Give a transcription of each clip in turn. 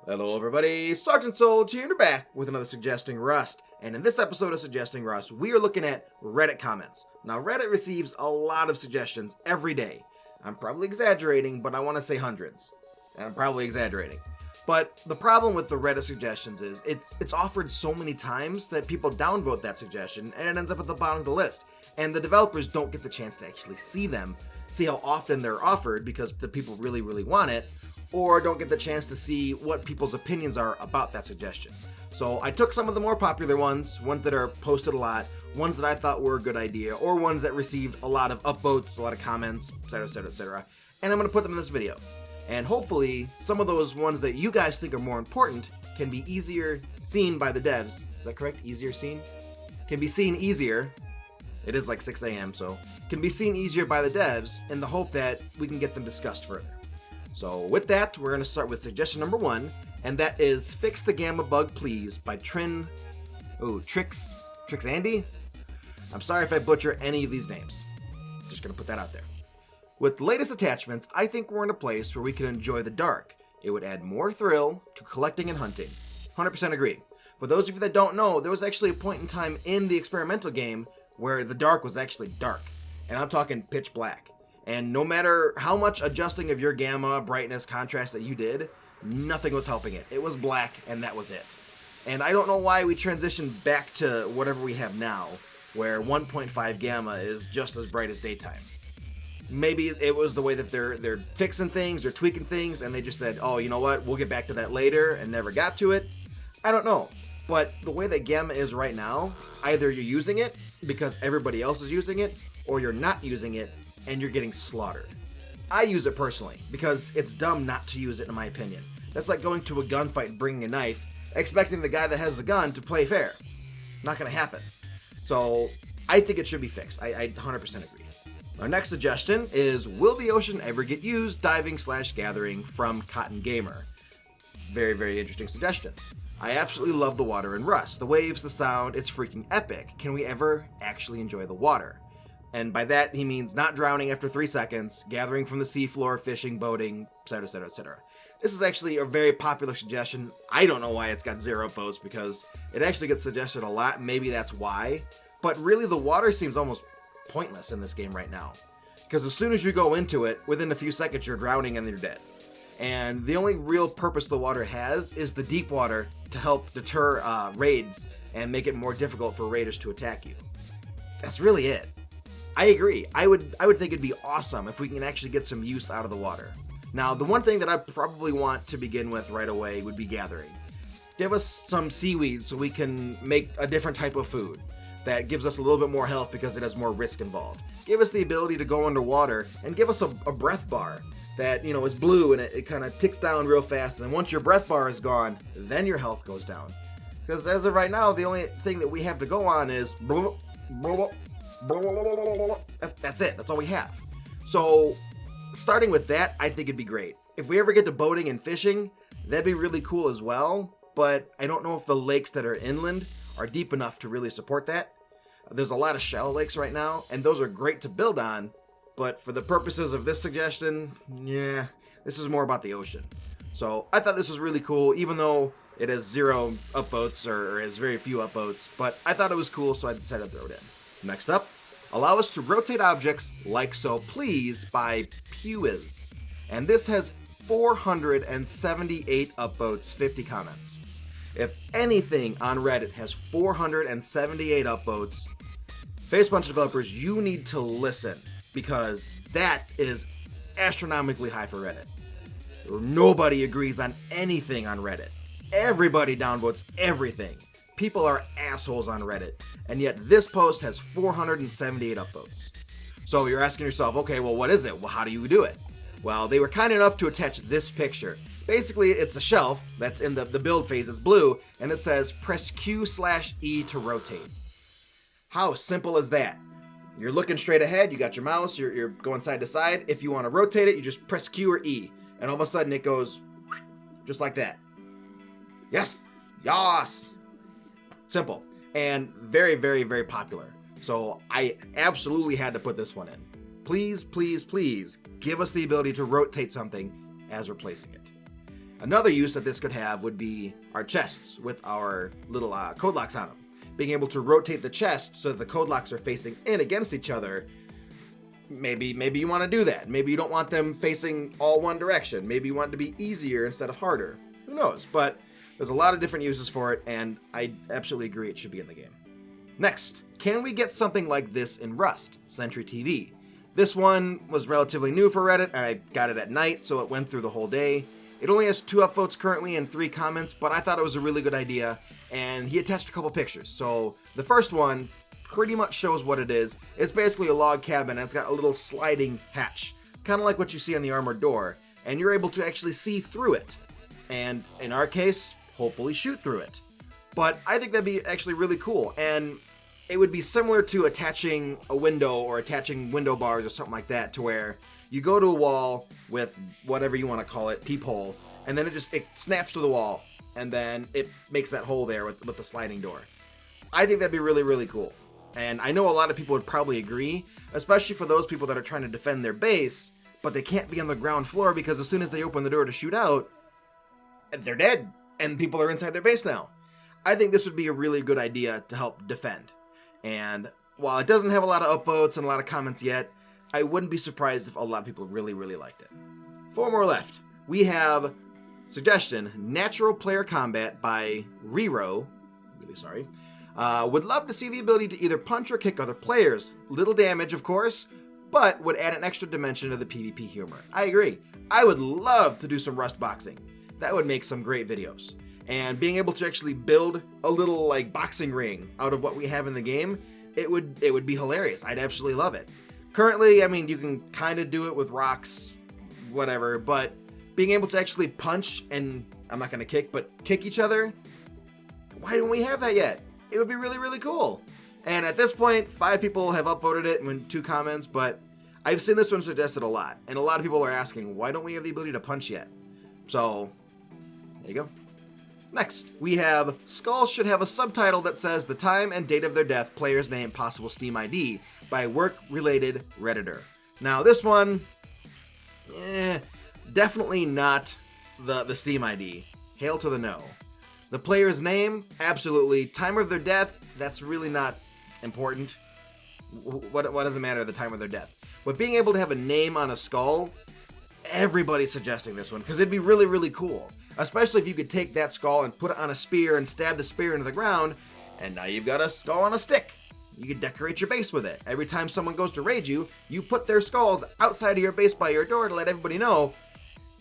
Hello everybody, Sergeant Soldier here, and we're back with another Suggesting Rust. And in this episode of Suggesting Rust, we are looking at Reddit comments. Now Reddit receives a lot of suggestions every day. I'm probably exaggerating, but I want to say hundreds. And I'm probably exaggerating. But the problem with the Reddit suggestions is it's offered so many times that people downvote that suggestion and it ends up at the bottom of the list. And the developers don't get the chance to actually see them, see how often they're offered because the people really want it, or don't get the chance to see what people's opinions are about that suggestion. So I took some of the more popular ones that are posted a lot, ones that I thought were a good idea, or ones that received a lot of upvotes, a lot of comments, etc., and I'm going to put them in this video. And hopefully, some of those ones that you guys think are more important can be easier seen by the devs. Is that correct? Easier seen? Can be seen easier. It is like 6 a.m., so can be seen easier by the devs in the hope that we can get them discussed further. So with that, we're going to start with suggestion number 1, and that is Fix the Gamma Bug Please by Trix Andy? I'm sorry if I butcher any of these names. Just going to put that out there. With the latest attachments, I think we're in a place where we can enjoy the dark. It would add more thrill to collecting and hunting. 100% agree. For those of you that don't know, there was actually a point in time in the experimental game where the dark was actually dark. And I'm talking pitch black. And no matter how much adjusting of your gamma, brightness, contrast that you did, nothing was helping it. It was black, and that was it. And I don't know why we transitioned back to whatever we have now, where 1.5 gamma is just as bright as daytime. Maybe it was the way that they're fixing things or tweaking things, and they just said, oh, you know what, we'll get back to that later, and never got to it. I don't know. But the way that gamma is right now, either you're using it because everybody else is using it, or you're not using it, and you're getting slaughtered. I use it personally, because it's dumb not to use it in my opinion. That's like going to a gunfight and bringing a knife, expecting the guy that has the gun to play fair. Not gonna happen. So, I think it should be fixed. I 100% agree. Our next suggestion is, will the ocean ever get used diving/gathering from Cotton Gamer? Very interesting suggestion. I absolutely love the water in Rust. The waves, the sound, it's freaking epic. Can we ever actually enjoy the water? And by that, he means not drowning after 3 seconds, gathering from the seafloor, fishing, boating, etc. This is actually a very popular suggestion. I don't know why it's got 0 votes, because it actually gets suggested a lot. Maybe that's why. But really, the water seems almost pointless in this game right now. Because as soon as you go into it, within a few seconds, you're drowning and you're dead. And the only real purpose the water has is the deep water to help deter raids and make it more difficult for raiders to attack you. That's really it. I agree. I would think it'd be awesome if we can actually get some use out of the water. Now, the one thing that I probably want to begin with right away would be gathering. Give us some seaweed so we can make a different type of food that gives us a little bit more health because it has more risk involved. Give us the ability to go underwater and give us a breath bar that, you know, is blue and it kind of ticks down real fast. And then once your breath bar is gone, then your health goes down. Because as of right now, the only thing that we have to go on is that's it. That's all we have. So starting with that, I think it'd be great. If we ever get to boating and fishing, that'd be really cool as well. But I don't know if the lakes that are inland are deep enough to really support that. There's a lot of shallow lakes right now, and those are great to build on. But for the purposes of this suggestion, yeah, this is more about the ocean. So I thought this was really cool, even though it has 0 upvotes or has very few upvotes. But I thought it was cool, so I decided to throw it in. Next up, allow us to rotate objects like so please by Pewiz. And this has 478 upvotes, 50 comments. If anything on Reddit has 478 upvotes, Facepunch developers, you need to listen, because that is astronomically high for Reddit. Nobody agrees on anything on Reddit. Everybody downvotes everything. People are assholes on Reddit, and yet this post has 478 upvotes. So you're asking yourself, okay, well, what is it? Well, how do you do it? Well, they were kind enough to attach this picture. Basically, it's a shelf that's in the build phase. It's blue, and it says press Q/E to rotate. How simple is that? You're looking straight ahead, you got your mouse, you're going side to side. If you want to rotate it, you just press Q or E, and all of a sudden it goes just like that. Yes! Yas! Simple. And very popular. So I absolutely had to put this one in. Please give us the ability to rotate something as we're placing it. Another use that this could have would be our chests with our little code locks on them. Being able to rotate the chest so that the code locks are facing in against each other. Maybe you want to do that. Maybe you don't want them facing all one direction. Maybe you want it to be easier instead of harder. Who knows? But there's a lot of different uses for it, and I absolutely agree it should be in the game. Next, can we get something like this in Rust, Sentry TV? This one was relatively new for Reddit, and I got it at night, so it went through the whole day. It only has 2 upvotes currently and 3 comments, but I thought it was a really good idea, and he attached a couple pictures. So the first one pretty much shows what it is. It's basically a log cabin, and it's got a little sliding hatch, kind of like what you see on the armored door, and you're able to actually see through it. And in our case, hopefully shoot through it. But I think that'd be actually really cool, and it would be similar to attaching a window or attaching window bars or something like that, to where you go to a wall with whatever you want to call it, peephole, and then it snaps to the wall, and then it makes that hole there with the sliding door. I think that'd be really, really cool. And I know a lot of people would probably agree, especially for those people that are trying to defend their base, but they can't be on the ground floor because as soon as they open the door to shoot out, they're dead, and people are inside their base now. I think this would be a really good idea to help defend. And while it doesn't have a lot of upvotes and a lot of comments yet, I wouldn't be surprised if a lot of people really, really liked it. 4 more left. We have suggestion, Natural Player Combat by Rero. Really sorry. Would love to see the ability to either punch or kick other players. Little damage, of course, but would add an extra dimension to the PvP humor. I agree. I would love to do some Rust boxing. That would make some great videos. And being able to actually build a little like boxing ring out of what we have in the game, it would be hilarious. I'd absolutely love it. Currently, I mean, you can kind of do it with rocks, whatever, but being able to actually punch and, I'm not going to kick, but kick each other, why don't we have that yet? It would be really, really cool. And at this point, 5 people have upvoted it and 2 comments, but I've seen this one suggested a lot. And a lot of people are asking, why don't we have the ability to punch yet? So, there you go. Next, we have Skulls should have a subtitle that says the time and date of their death, player's name, possible Steam ID by work-related Redditor. Now, this one, definitely not the Steam ID. Hail to the no. The player's name, absolutely. Time of their death, that's really not important. What does it matter, the time of their death? But being able to have a name on a skull, everybody's suggesting this one, because it'd be really, really cool. Especially if you could take that skull and put it on a spear and stab the spear into the ground, and now you've got a skull on a stick. You could decorate your base with it. Every time someone goes to raid you, you put their skulls outside of your base by your door to let everybody know.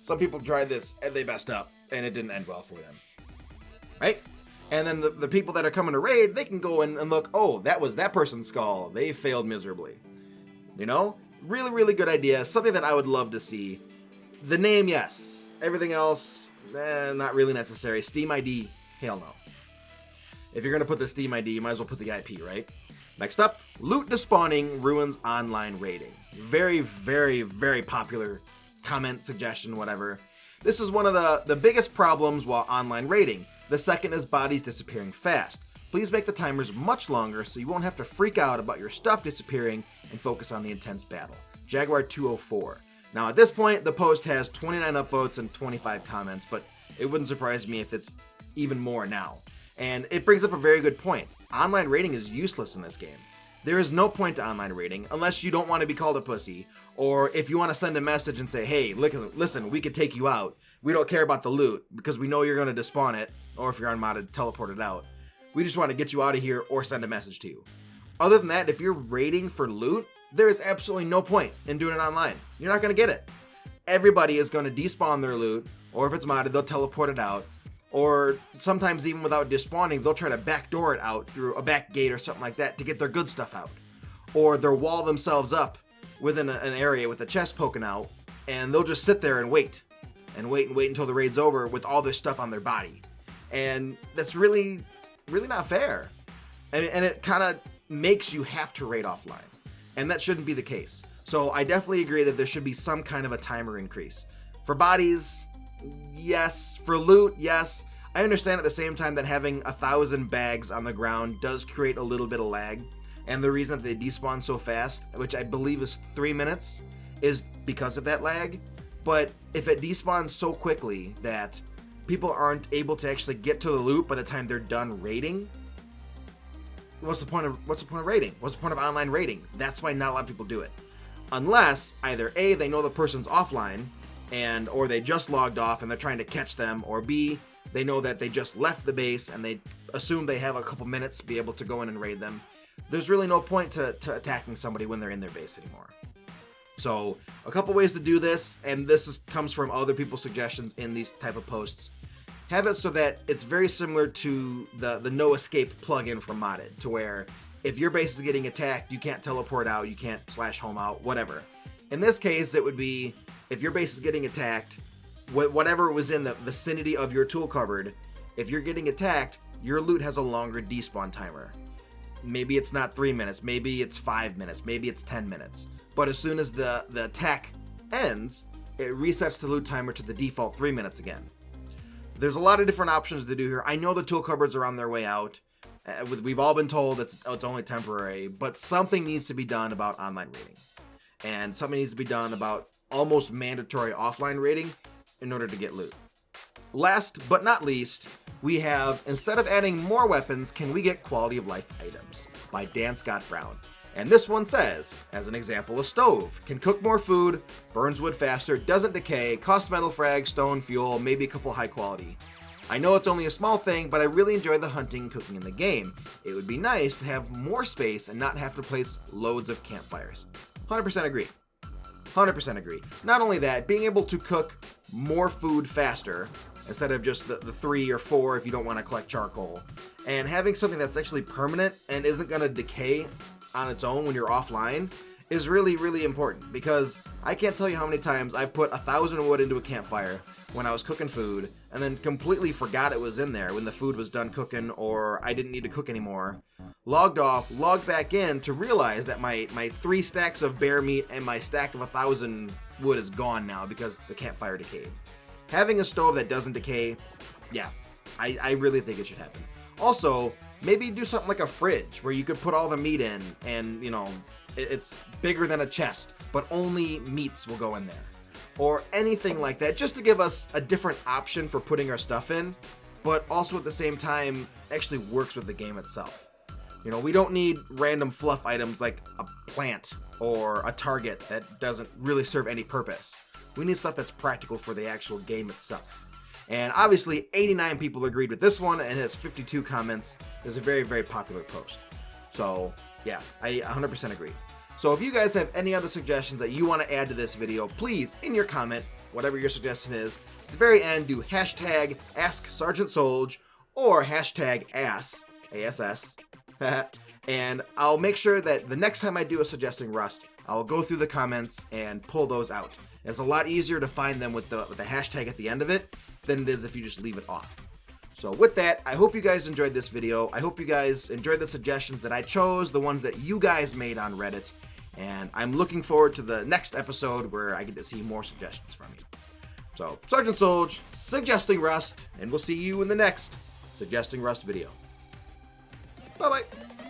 Some people tried this and they messed up, and it didn't end well for them. Right? And then the people that are coming to raid, they can go in and look, oh, that was that person's skull. They failed miserably. You know? Really, really good idea. Something that I would love to see. The name, yes. Everything else, not really necessary. Steam ID, hell no. If you're going to put the Steam ID, you might as well put the IP, right? Next up, loot despawning ruins online raiding. Very, very, very popular comment, suggestion, whatever. This is one of the biggest problems while online raiding. The second is bodies disappearing fast. Please make the timers much longer so you won't have to freak out about your stuff disappearing and focus on the intense battle. Jaguar 204. Now at this point, the post has 29 upvotes and 25 comments, but it wouldn't surprise me if it's even more now. And it brings up a very good point. Online raiding is useless in this game. There is no point to online raiding unless you don't want to be called a pussy, or if you want to send a message and say, hey, listen, we could take you out. We don't care about the loot because we know you're going to despawn it, or if you're unmodded, teleport it out. We just want to get you out of here or send a message to you. Other than that, if you're raiding for loot, there is absolutely no point in doing it online. You're not going to get it. Everybody is going to despawn their loot, or if it's modded, they'll teleport it out. Or sometimes even without despawning, they'll try to backdoor it out through a back gate or something like that to get their good stuff out. Or they'll wall themselves up within an area with a chest poking out, and they'll just sit there and wait until the raid's over with all their stuff on their body. And that's really, really not fair. And it kind of makes you have to raid offline. And that shouldn't be the case. So I definitely agree that there should be some kind of a timer increase. For bodies, yes. For loot, yes. I understand at the same time that having 1,000 bags on the ground does create a little bit of lag. And the reason that they despawn so fast, which I believe is 3 minutes, is because of that lag. But if it despawns so quickly that people aren't able to actually get to the loot by the time they're done raiding, what's the point of raiding? What's the point of online raiding? That's why not a lot of people do it. Unless either A, they know the person's offline, or they just logged off and they're trying to catch them, or B, they know that they just left the base and they assume they have a couple minutes to be able to go in and raid them. There's really no point to attacking somebody when they're in their base anymore. So a couple ways to do this, and this comes from other people's suggestions in these type of posts. Have it so that it's very similar to the no escape plugin from Modded, to where if your base is getting attacked, you can't teleport out, you can't /home out, whatever. In this case, it would be if your base is getting attacked, whatever was in the vicinity of your tool cupboard, if you're getting attacked, your loot has a longer despawn timer. Maybe it's not 3 minutes, maybe it's 5 minutes, maybe it's 10 minutes. But as soon as the attack ends, it resets the loot timer to the default 3 minutes again. There's a lot of different options to do here. I know the tool cupboards are on their way out. We've all been told it's only temporary, but something needs to be done about online raiding. And something needs to be done about almost mandatory offline raiding in order to get loot. Last but not least, we have, instead of adding more weapons, can we get quality of life items? By Dan Scott Brown. And this one says, as an example, a stove can cook more food, burns wood faster, doesn't decay, costs metal frag, stone, fuel, maybe a couple high quality. I know it's only a small thing, but I really enjoy the hunting and cooking in the game. It would be nice to have more space and not have to place loads of campfires. 100% agree. 100% agree. Not only that, being able to cook more food faster, instead of just the 3 or 4 if you don't want to collect charcoal, and having something that's actually permanent and isn't going to decay on its own when you're offline is really, really important, because I can't tell you how many times I've put 1,000 wood into a campfire when I was cooking food and then completely forgot it was in there when the food was done cooking or I didn't need to cook anymore. Logged off, logged back in to realize that my 3 stacks of bear meat and my stack of 1,000 wood is gone now because the campfire decayed. Having a stove that doesn't decay, yeah, I really think it should happen. Also, maybe do something like a fridge where you could put all the meat in and, you know, it's bigger than a chest, but only meats will go in there. Or anything like that, just to give us a different option for putting our stuff in, but also at the same time actually works with the game itself. You know, we don't need random fluff items like a plant or a target that doesn't really serve any purpose. We need stuff that's practical for the actual game itself. And obviously 89 people agreed with this one, and it has 52 comments. It's a very, very popular post. So yeah, I 100% agree. So if you guys have any other suggestions that you want to add to this video, please, in your comment, whatever your suggestion is, at the very end, do hashtag AskSergeantSolge or hashtag ASS, ASS, and I'll make sure that the next time I do a Suggesting Rust, I'll go through the comments and pull those out. It's a lot easier to find them with the hashtag at the end of it than it is if you just leave it off. So with that, I hope you guys enjoyed this video. I hope you guys enjoyed the suggestions that I chose, the ones that you guys made on Reddit. And I'm looking forward to the next episode where I get to see more suggestions from you. So, Sergeant Solge, Suggesting Rust, and we'll see you in the next Suggesting Rust video. Bye-bye.